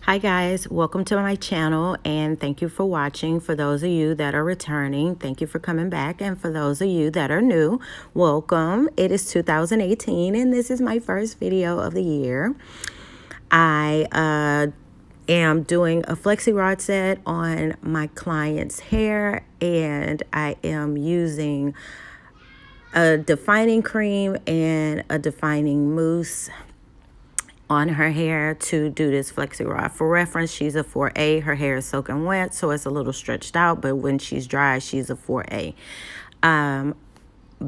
Hi guys, welcome to my channel and thank you for watching. For those of you that are returning, thank you for coming back, and for those of you that are new, welcome. It is 2018 and this is my first video of the year. I am doing a Flexirod set on my client's hair, and I am using a defining cream and a defining mousse on her hair to do this Flexirod. For reference, she's a 4A. Her hair is soaking wet, so it's a little stretched out, but when she's dry, she's a 4A.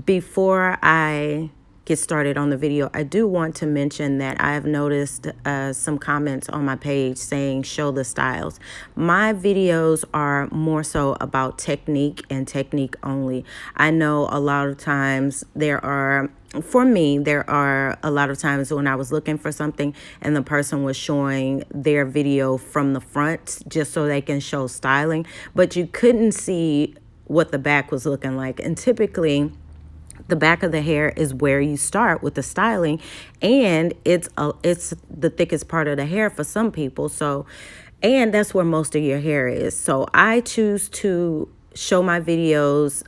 Before I get started on the video, I do want to mention that I have noticed some comments on my page saying show the styles. My videos are more so about technique and technique only. I know a lot of times there are a lot of times when I was looking for something and the person was showing their video from the front just so they can show styling, but you couldn't see what the back was looking like. And typically the back of the hair is where you start with the styling, and it's the thickest part of the hair for some people. So, and that's where most of your hair is. So I choose to show my videos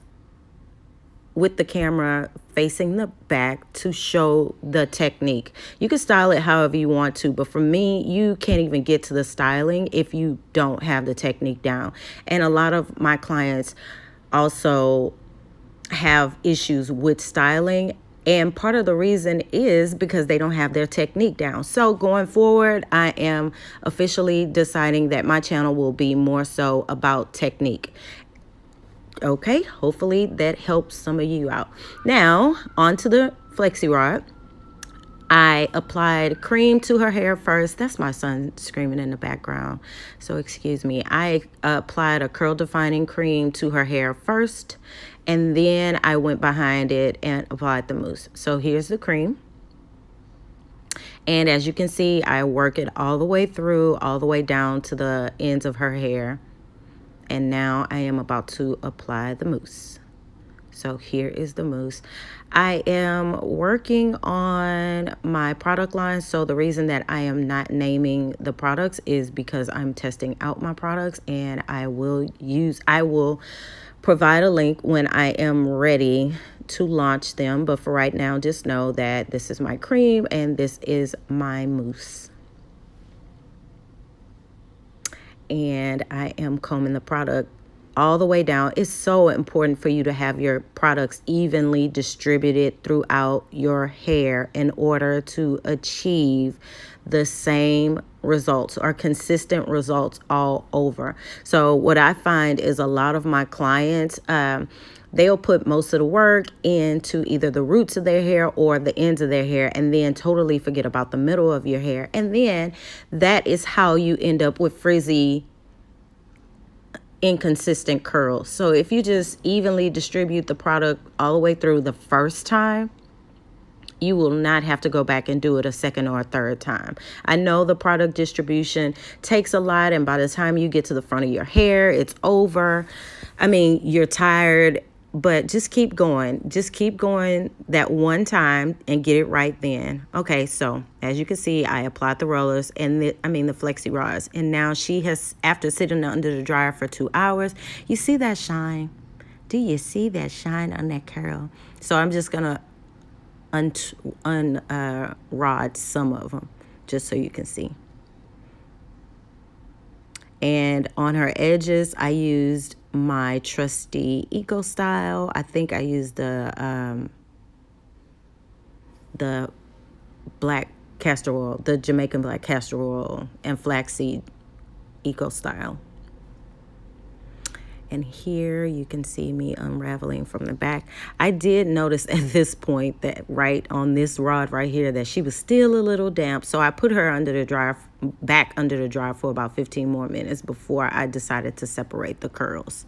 with the camera facing the back to show the technique. You can style it however you want to, but for me, you can't even get to the styling if you don't have the technique down. And a lot of my clients also have issues with styling, and part of the reason is because they don't have their technique down. So going forward, I am officially deciding that my channel will be more so about technique. Okay, hopefully that helps some of you out. Now on to the Flexirod. I applied cream to her hair first. That's my son screaming in the background, so excuse me. I applied a curl defining cream to her hair first, and then I went behind it and applied the mousse. So here's the cream. And as you can see, I work it all the way through, all the way down to the ends of her hair. And now I am about to apply the mousse. So here is the mousse. I am working on my product line. So the reason that I am not naming the products is because I'm testing out my products, and I will provide a link when I am ready to launch them. But for right now, just know that this is my cream and this is my mousse. And I am combing the product all the way down. It's so important for you to have your products evenly distributed throughout your hair in order to achieve the same results or consistent results all over. So what I find is a lot of my clients, they'll put most of the work into either the roots of their hair or the ends of their hair, and then totally forget about the middle of your hair. And then that is how you end up with frizzy, inconsistent curls. So if you just evenly distribute the product all the way through the first time, you will not have to go back and do it a second or a third time. I know the product distribution takes a lot, and by the time you get to the front of your hair, it's over. I mean, you're tired, but just keep going. Just keep going that one time and get it right then. Okay, so as you can see, I applied the rollers and the Flexi-Rods. And now she has, after sitting under the dryer for 2 hours, you see that shine? Do you see that shine on that curl? So I'm just gonna rod some of them just so you can see. And on her edges, I used my trusty Eco Style. I think I used the black castor oil, the Jamaican black castor oil and flaxseed Eco Style. And here you can see me unraveling from the back. I did notice at this point that right on this rod right here that she was still a little damp. So I put her under the dryer, back under the dryer for about 15 more minutes before I decided to separate the curls.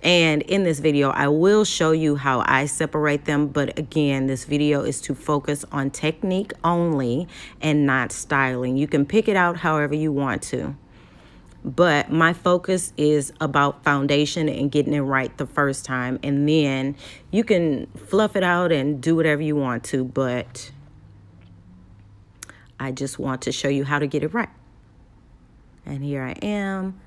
And in this video, I will show you how I separate them. But again, this video is to focus on technique only and not styling. You can pick it out however you want to. But my focus is about foundation and getting it right the first time. And then you can fluff it out and do whatever you want to. But I just want to show you how to get it right. And here I am,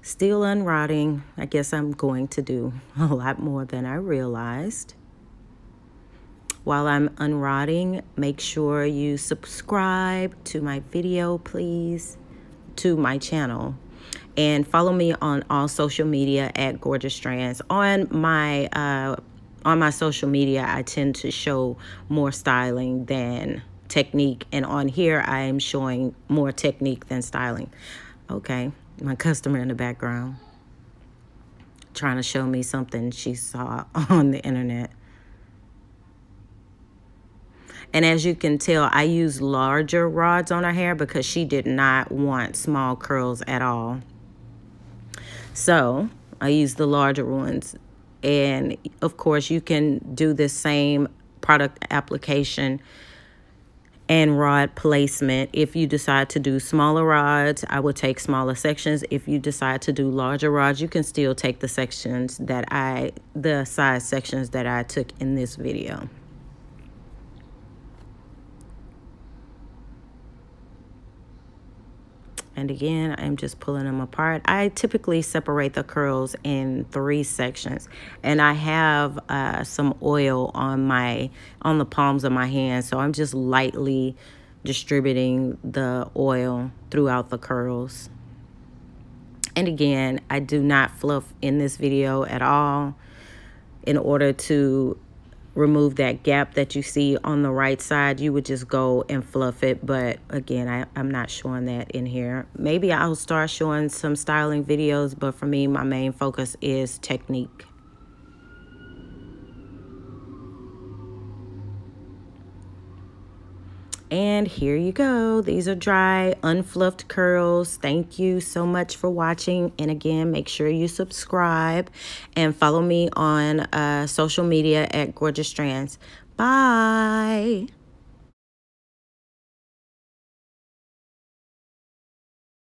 still unrodding. I guess I'm going to do a lot more than I realized. While I'm unrodding, make sure you subscribe to my video, please, to my channel. And follow me on all social media at Gorgeous Strands. On my social media, I tend to show more styling than technique. And on here, I am showing more technique than styling. Okay, my customer in the background trying to show me something she saw on the internet. And as you can tell, I use larger rods on her hair because she did not want small curls at all. So I use the larger ones. And of course, you can do the same product application and rod placement. If you decide to do smaller rods, I would take smaller sections. If you decide to do larger rods, you can still take the sections the size sections that I took in this video. And again, I'm just pulling them apart. I typically separate the curls in 3 sections. And I have some oil on the palms of my hands. So I'm just lightly distributing the oil throughout the curls. And again, I do not fluff in this video at all in order to remove that gap that you see on the right side. You would just go and fluff it, but again, I'm not showing that in here. Maybe I'll start showing some styling videos, but for me, my main focus is technique. And here you go. These are dry, unfluffed curls. Thank you so much for watching. And again, make sure you subscribe and follow me on social media at Gorgeous Strands. Bye.